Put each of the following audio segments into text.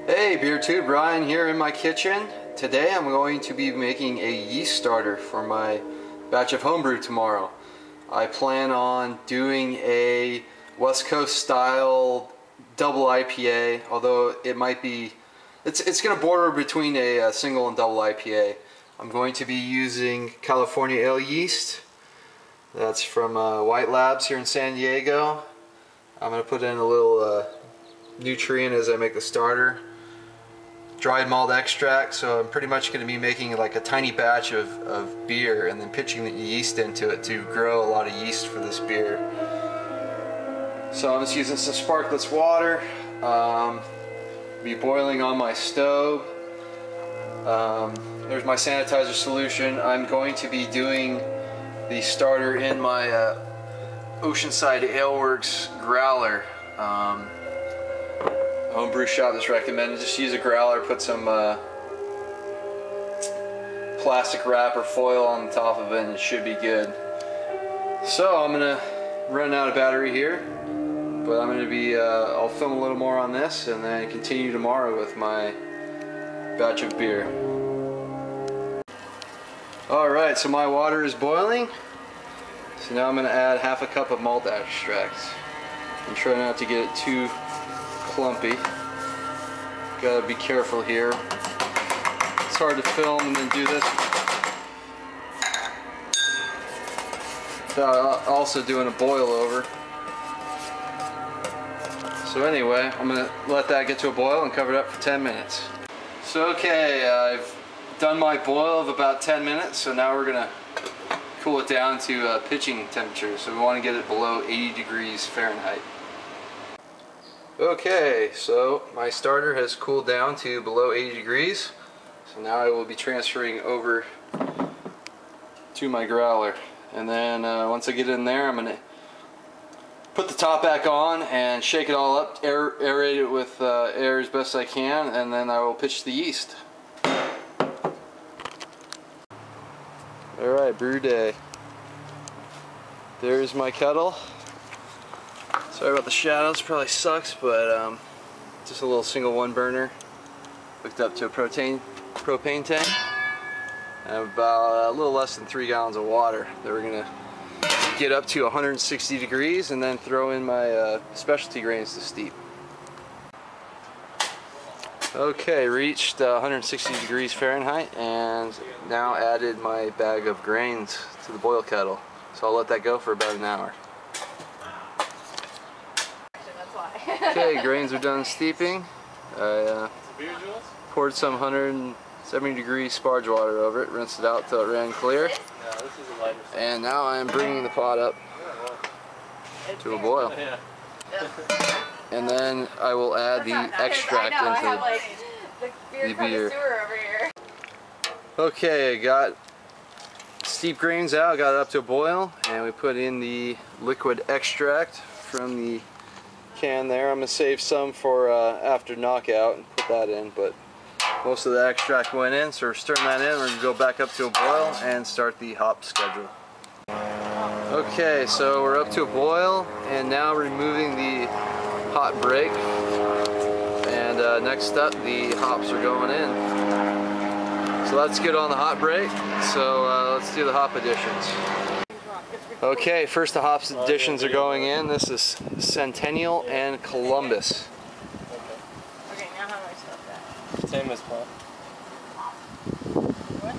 Hey Beer Tube, Brian here in my kitchen. Today I'm going to be making a yeast starter for my batch of homebrew tomorrow. I plan on doing a West Coast style double IPA, although it might be, it's going to border between a single and double IPA. I'm going to be using California ale yeast. That's from White Labs here in San Diego. I'm going to put in a little nutrient as I make the starter. Dried malt extract, so I'm pretty much going to be making like a tiny batch of beer and then pitching the yeast into it to grow a lot of yeast for this beer. So I'm just using some sparkless water, be boiling on my stove. There's my sanitizer solution. I'm going to be doing the starter in my Oceanside Aleworks growler. Homebrew shop is recommended. Just use a growler, put some plastic wrap or foil on the top of it and it should be good. So I'm gonna run out of battery here, but I'm gonna be I'll film a little more on this and then continue tomorrow with my batch of beer. Alright, so my water is boiling, so now I'm gonna add half a cup of malt extract and try not to get it too clumpy. Gotta be careful here. It's hard to film and then do this without also doing a boil over. So anyway, I'm gonna let that get to a boil and cover it up for 10 minutes. So okay, I've done my boil of about 10 minutes, so now we're gonna cool it down to pitching temperature. So we want to get it below 80 degrees Fahrenheit. Okay, so my starter has cooled down to below 80 degrees. So now I will be transferring over to my growler. And then once I get in there, I'm going to put the top back on and shake it all up, aerate it with air as best I can, and then I will pitch the yeast. Alright, brew day. There's my kettle. Sorry about the shadows, probably sucks, but just a little single one burner hooked up to a propane tank and about a little less than 3 gallons of water that we're gonna get up to 160 degrees and then throw in my specialty grains to steep. Okay, reached 160 degrees Fahrenheit and now added my bag of grains to the boil kettle. So I'll let that go for about an hour. Okay, grains are done steeping. I poured some 170 degree sparge water over it, rinsed it out till it ran clear. And now I am bringing the pot up to a boil. And then I will add the extract into the beer. Okay, I got steep grains out, got it up to a boil, and we put in the liquid extract from the can there. I'm going to save some for after knockout and put that in, but most of the extract went in, so we're stirring that in. We're going to go back up to a boil and start the hop schedule. Okay, so we're up to a boil and now removing the hot break, and next up the hops are going in. So let's get on the hot break, so let's do the hop additions. Okay, first the hops additions are going in. This is Centennial and Columbus. Okay, now how do I stop that? Same as Paul. What?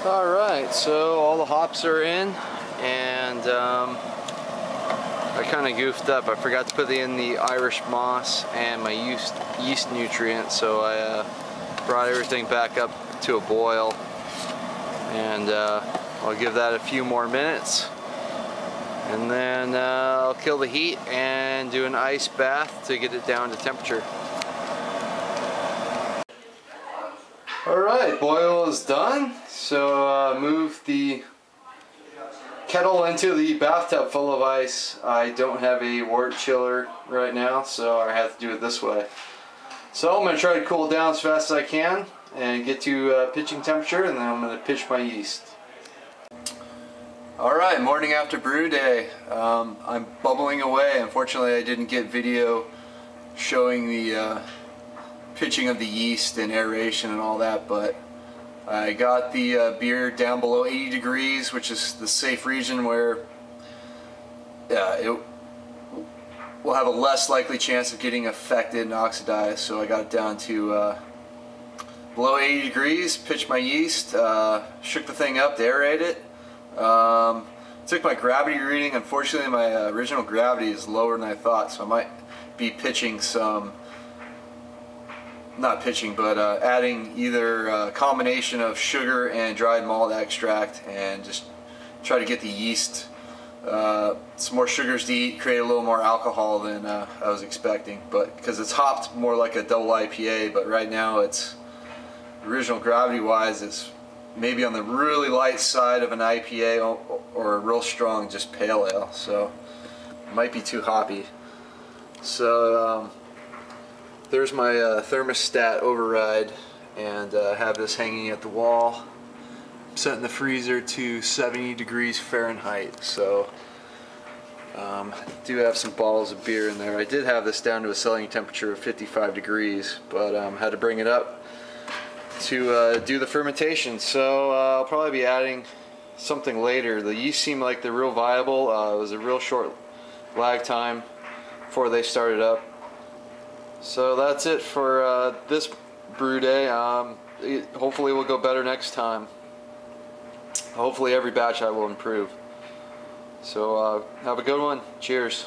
Alright, so all the hops are in, and I kind of goofed up. I forgot to put in the Irish moss and my yeast nutrient, so I brought everything back up to a boil. And I'll give that a few more minutes, and then I'll kill the heat and do an ice bath to get it down to temperature. Alright, boil is done, so move the kettle into the bathtub full of ice. I don't have a wort chiller right now, so I have to do it this way. So I'm going to try to cool it down as fast as I can and get to pitching temperature, and then I'm going to pitch my yeast. Alright, morning after brew day. I'm bubbling away. Unfortunately I didn't get video showing the pitching of the yeast and aeration and all that, but I got the beer down below 80 degrees, which is the safe region where it will have a less likely chance of getting affected and oxidized. So I got it down to below 80 degrees, pitched my yeast, shook the thing up to aerate it. Took my gravity reading. Unfortunately, my original gravity is lower than I thought, so I might be pitching some, not pitching, but adding either a combination of sugar and dried malt extract, and just try to get the yeast some more sugars to eat, create a little more alcohol than I was expecting. But because it's hopped more like a double IPA, but right now it's original gravity wise it's maybe on the really light side of an IPA or a real strong just pale ale, so it might be too hoppy. So there's my thermostat override, and have this hanging at the wall, setting the freezer to 70 degrees Fahrenheit. So do have some bottles of beer in there. I did have this down to a selling temperature of 55 degrees, but had to bring it up to do the fermentation. So I'll probably be adding something later. The yeast seemed like they're real viable. It was a real short lag time before they started up. So that's it for this brew day. Hopefully it will go better next time. Hopefully every batch I will improve. So have a good one. Cheers.